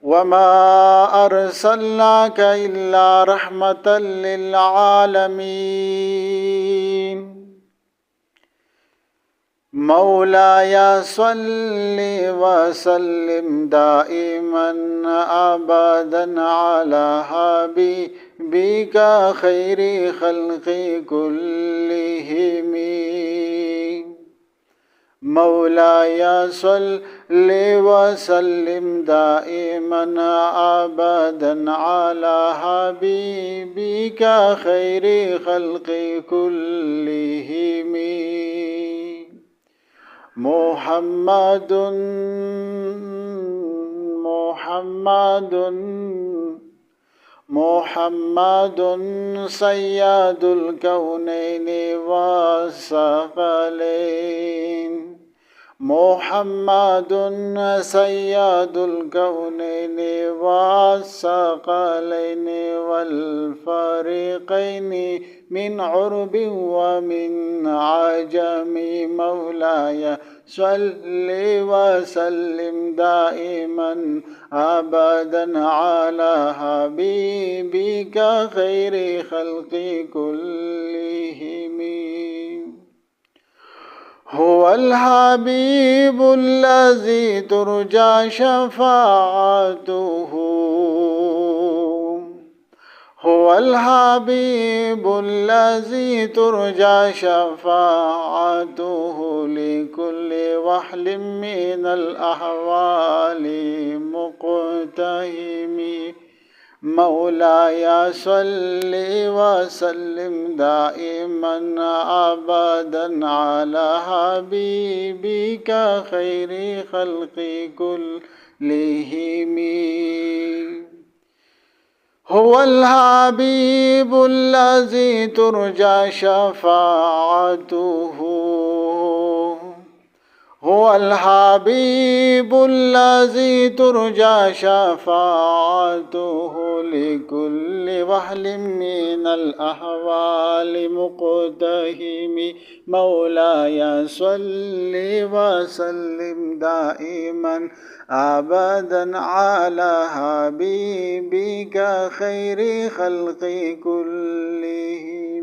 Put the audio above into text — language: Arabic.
وما أرسلناك إلا رحمة للعالمين. مولاي صل وسلم دائما أبدا على حبيبك خير خلق كلهم. مولاي صل وسلم دائما أبدا على حبيبك خير خلق كلهم. محمد سيد الكونين والثقلين. محمد سيد الكونين والثقلين والفريقين من عرب ومن عجم. مولاي صل وسلم دائما أبدا على حبيبك خير خلق كلهم. هو الحبيب الذي ترجى شفاعته. هو الحبيب الذي ترجى شفاعته لكل وحل من الأحوال مقتهم. مولاي صل وسلم دائما أبدا على حبيبك خير خلق كلهم. هو الحبيب الذي ترجى شفاعته. هو الحبيب الذي ترجى شفاعته لكل وحل من الأحوال مقتهم. مولاي صل وسلم دائما أبدا على حبيبك خير خلق كلهم.